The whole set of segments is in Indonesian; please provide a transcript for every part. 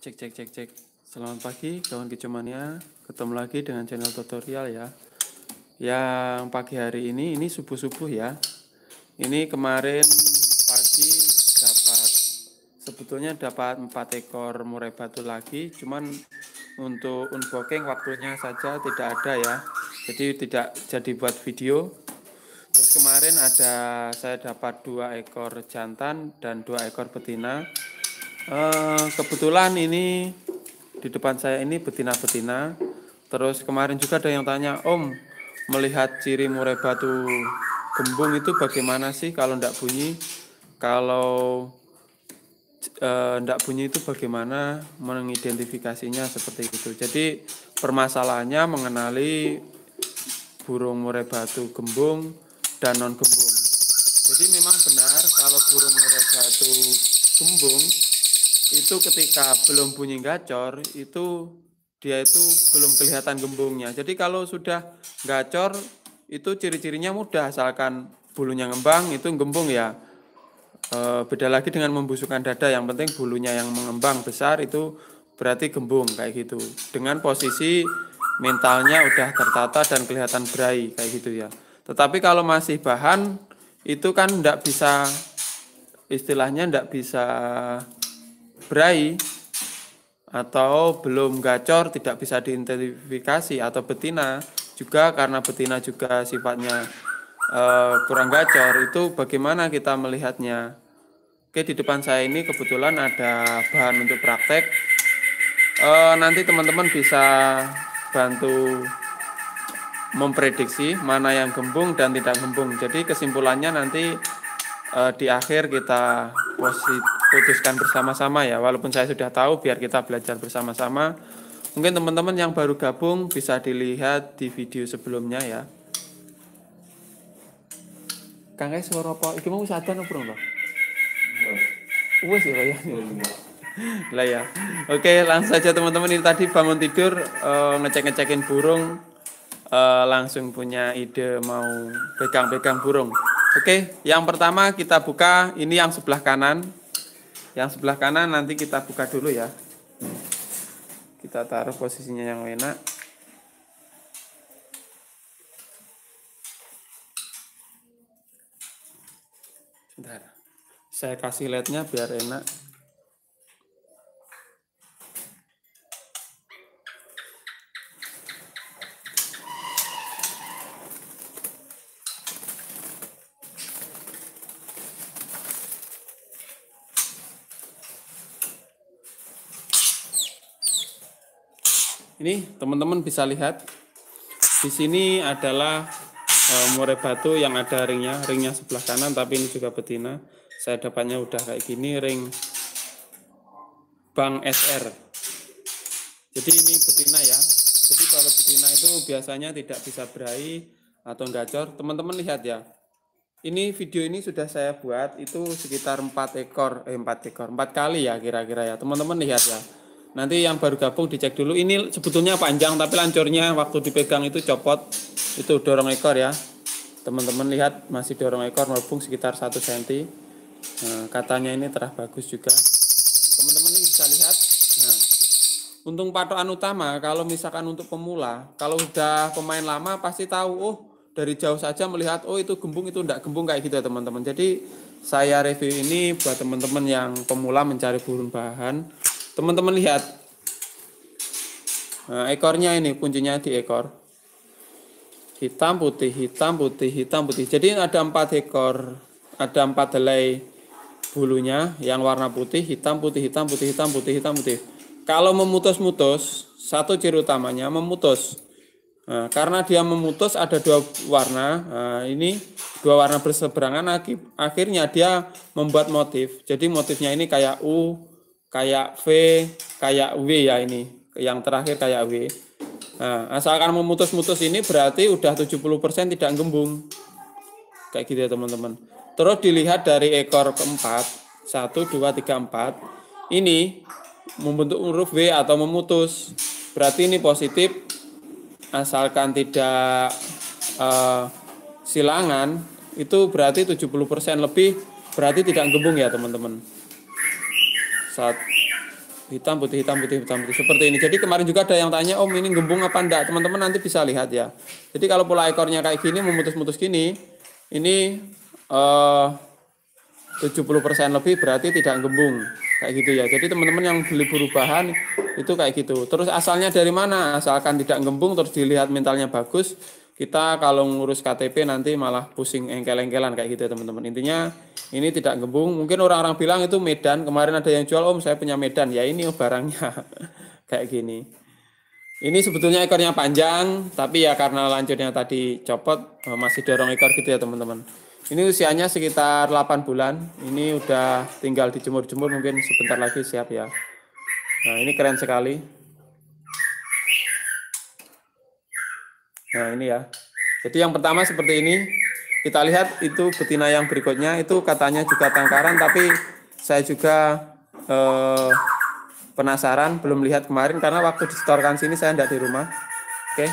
Cek cek cek cek. Selamat pagi kawan kicomania. Ketemu lagi dengan channel tutorial ya. Yang pagi hari ini subuh-subuh ya. Ini kemarin pagi sebetulnya dapat 4 ekor murai batu lagi, cuman untuk unboxing waktunya saja tidak ada ya. Jadi tidak jadi buat video. Terus kemarin saya dapat 2 ekor jantan dan 2 ekor betina. Kebetulan ini di depan saya ini betina-betina. Terus kemarin juga ada yang tanya, Om, melihat ciri murai batu gembung itu bagaimana sih kalau ndak bunyi? Kalau ndak bunyi itu bagaimana mengidentifikasinya seperti itu. Jadi permasalahannya mengenali burung murai batu gembung dan non gembung. Jadi memang benar kalau burung murai batu gembung itu ketika belum bunyi gacor itu dia itu belum kelihatan gembungnya. Jadi kalau sudah gacor itu ciri-cirinya mudah, asalkan bulunya ngembang itu gembung ya. Beda lagi dengan membusukkan dada, yang penting bulunya yang mengembang besar itu berarti gembung kayak gitu. Dengan posisi mentalnya udah tertata dan kelihatan berai kayak gitu ya. Tetapi kalau masih bahan itu kan ndak bisa, istilahnya ndak bisa berai atau belum gacor, tidak bisa diidentifikasi. Atau betina juga, karena betina juga sifatnya kurang gacor, itu bagaimana kita melihatnya. Oke, di depan saya ini kebetulan ada bahan untuk praktek. Nanti teman-teman bisa bantu memprediksi mana yang gembung dan tidak gembung. Jadi kesimpulannya nanti di akhir kita putuskan bersama-sama ya, walaupun saya sudah tahu, biar kita belajar bersama-sama. Mungkin teman-teman yang baru gabung bisa dilihat di video sebelumnya ya. Kang suara apa? Iki mau sadar apa belum? Wes ya. Lah ya. Oke, langsung saja teman-teman. Ini tadi bangun tidur ngecek-ngecekin burung, langsung punya ide mau pegang-pegang burung. Oke, yang pertama kita buka ini yang sebelah kanan. Yang sebelah kanan nanti kita buka dulu ya. Kita taruh posisinya yang enak. Sebentar. Saya kasih LED-nya biar enak. Ini teman-teman bisa lihat di sini adalah murai batu yang ada ringnya sebelah kanan, tapi ini juga betina. Saya dapatnya udah kayak gini, ring Bang SR. Jadi ini betina ya. Jadi kalau betina itu biasanya tidak bisa berai atau gacor. Teman-teman lihat ya. Ini video ini sudah saya buat itu sekitar 4 kali ya kira-kira ya. Teman-teman lihat ya. Nanti yang baru gabung dicek dulu. Ini sebetulnya panjang tapi lancurnya waktu dipegang itu copot. Itu dorong ekor ya. Teman-teman lihat masih dorong ekor, melengkung sekitar 1 cm. Nah, katanya ini terah bagus juga. Teman-teman ini bisa lihat. Nah, untung patokan utama kalau misalkan untuk pemula, kalau udah pemain lama pasti tahu, oh dari jauh saja melihat, oh itu gembung itu enggak gembung kayak gitu ya teman-teman. Jadi saya review ini buat teman-teman yang pemula mencari burung bahan. Teman-teman lihat, nah, ekornya ini kuncinya di ekor, hitam putih hitam putih hitam putih. Jadi ada 4 ekor, ada 4 helai bulunya yang warna putih, hitam putih hitam putih hitam putih hitam putih. Kalau memutus-mutus, satu ciri utamanya memutus. Nah, karena dia memutus ada 2 warna. Nah, ini 2 warna berseberangan, akhirnya dia membuat motif. Jadi motifnya ini kayak U, kayak V, kayak W ya, ini yang terakhir kayak W. Nah, asalkan memutus-mutus ini berarti udah 70% tidak gembung. Kayak gitu ya teman-teman. Terus dilihat dari ekor keempat, 1, 2, 3, 4. Ini membentuk huruf W atau memutus. Berarti ini positif. Asalkan tidak silangan, itu berarti 70% lebih berarti tidak gembung ya teman-teman. hitam putih hitam putih hitam putih seperti ini. Jadi kemarin juga ada yang tanya, Om ini gembung apa enggak? Teman-teman nanti bisa lihat ya. Jadi kalau pola ekornya kayak gini, memutus-mutus gini, ini 70% lebih berarti tidak gembung kayak gitu ya. Jadi teman-teman yang beli buruh bahan itu kayak gitu. Terus asalnya dari mana? Asalkan tidak gembung terus dilihat mentalnya bagus, kita kalau ngurus KTP nanti malah pusing engkel-engkelan kayak gitu ya teman-teman. Intinya ini tidak gembung. Mungkin orang-orang bilang itu Medan. Kemarin ada yang jual, Om saya punya Medan. Ya ini barangnya kayak gini. Ini sebetulnya ekornya panjang, tapi ya karena lancurnya tadi copot, masih dorong ekor gitu ya teman-teman. Ini usianya sekitar 8 bulan. Ini udah tinggal dijemur-jemur, mungkin sebentar lagi siap ya. Nah ini keren sekali. Nah ini ya. Jadi yang pertama seperti ini. Kita lihat itu betina yang berikutnya. Itu katanya juga tangkaran, tapi saya juga penasaran, belum lihat kemarin karena waktu disetorkan sini saya tidak di rumah. Oke.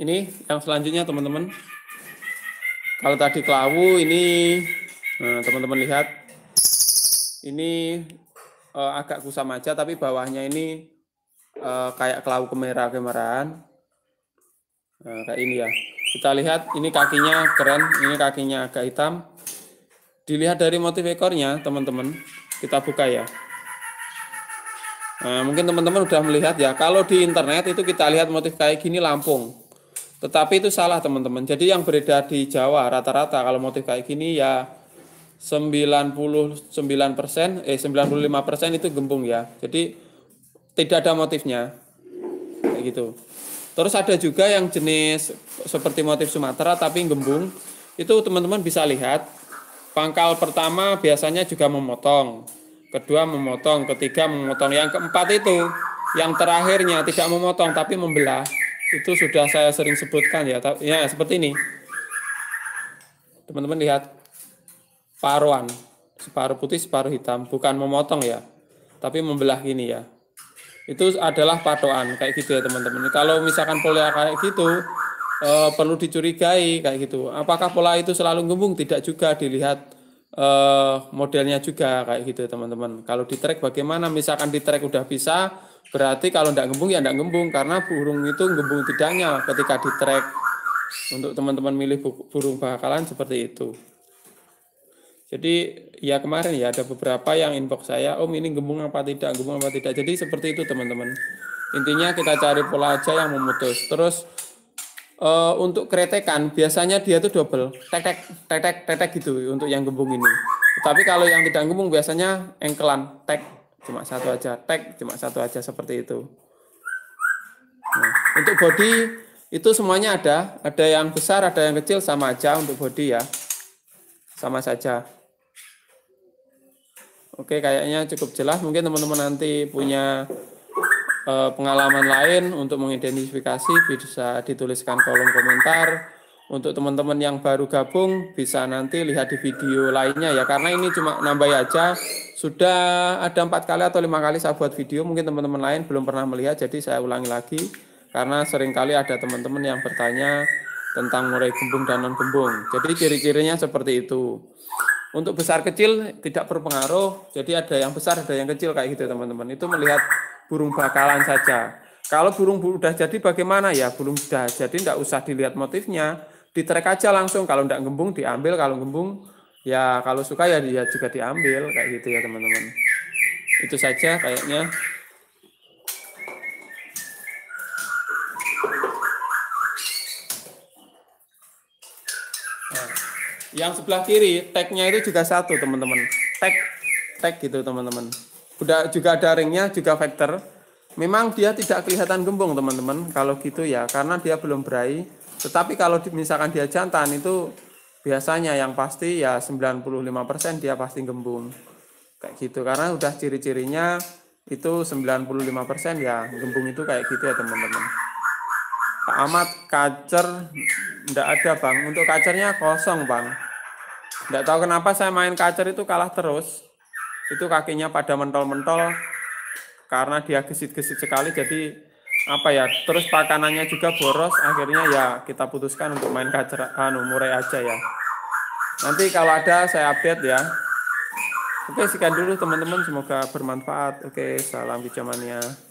Ini yang selanjutnya teman-teman. Kalau tadi kelawu ini, nah, teman-teman lihat, ini agak kusam aja, tapi bawahnya ini kayak kelawu kemerah-kemerahan. Nah, kayak ini ya. Kita lihat ini kakinya keren, ini kakinya agak hitam. Dilihat dari motif ekornya, teman-teman. Kita buka ya. Nah, mungkin teman-teman udah melihat ya. Kalau di internet itu kita lihat motif kayak gini Lampung. Tetapi itu salah teman-teman. Jadi yang beredar di Jawa rata-rata kalau motif kayak gini ya 99%, 95% itu gembung ya. Jadi tidak ada motifnya. Kayak gitu. Terus ada juga yang jenis seperti motif Sumatera tapi gembung. Itu teman-teman bisa lihat. Pangkal pertama biasanya juga memotong. Kedua memotong, ketiga memotong. Yang keempat itu yang terakhirnya tidak memotong tapi membelah. Itu sudah saya sering sebutkan ya. Ya seperti ini. Teman-teman lihat. Paruan. Separuh putih, separuh hitam. Bukan memotong ya. Tapi membelah gini ya. Itu adalah patokan. Kayak gitu ya teman-teman. Kalau misalkan pola kayak gitu. Perlu dicurigai kayak gitu. Apakah pola itu selalu gembung? Tidak juga, dilihat modelnya juga kayak gitu teman-teman. Kalau di track bagaimana? Misalkan di track udah bisa, berarti kalau tidak gembung ya tidak gembung karena burung itu gembung tidaknya ketika di track. Untuk teman-teman milih burung bakalan seperti itu. Jadi ya kemarin ya ada beberapa yang inbox saya, Om ini gembung apa tidak, gembung apa tidak. Jadi seperti itu teman-teman. Intinya kita cari pola aja yang memutus. Terus untuk kretekan biasanya dia tuh double tetek gitu untuk yang gembung ini. Tapi kalau yang tidak gembung biasanya engkelan tek cuma satu aja, tek cuma satu aja seperti itu. Nah, untuk body itu semuanya ada yang besar, ada yang kecil sama aja untuk body ya, sama saja. Oke, kayaknya cukup jelas. Mungkin teman-teman nanti punya pengalaman lain untuk mengidentifikasi bisa dituliskan kolom komentar. Untuk teman-teman yang baru gabung bisa nanti lihat di video lainnya ya, karena ini cuma nambah aja. Sudah ada 4 kali atau 5 kali saya buat video, mungkin teman-teman lain belum pernah melihat, jadi saya ulangi lagi karena seringkali ada teman-teman yang bertanya tentang murai gembung dan non gembung. Jadi ciri-cirinya seperti itu. Untuk besar kecil tidak berpengaruh, jadi ada yang besar ada yang kecil kayak gitu teman-teman. Itu melihat burung bakalan saja. Kalau burung udah jadi bagaimana ya? Burung sudah jadi tidak usah dilihat motifnya, ditrek aja langsung. Kalau tidak gembung diambil, kalau gembung ya kalau suka ya dia juga diambil kayak gitu ya teman-teman. Itu saja kayaknya. Nah, yang sebelah kiri tagnya itu juga satu teman-teman, tag gitu teman-teman. Udah juga ada ringnya, juga vector. Memang dia tidak kelihatan gembung teman-teman kalau gitu ya, karena dia belum berai. Tetapi kalau misalkan dia jantan itu biasanya yang pasti ya 95% dia pasti gembung kayak gitu, karena udah ciri-cirinya itu 95% ya gembung itu kayak gitu ya teman-teman. Pak Ahmad, kacer enggak ada Bang. Untuk kacernya kosong Bang. Enggak tahu kenapa saya main kacer itu kalah terus. Itu kakinya pada mentol-mentol karena dia gesit-gesit sekali. Jadi apa ya? Terus pakanannya juga boros. Akhirnya ya kita putuskan untuk main kacer murai aja ya. Nanti kalau ada saya update ya. Oke, sekian dulu teman-teman. Semoga bermanfaat. Oke, salam Kijamania.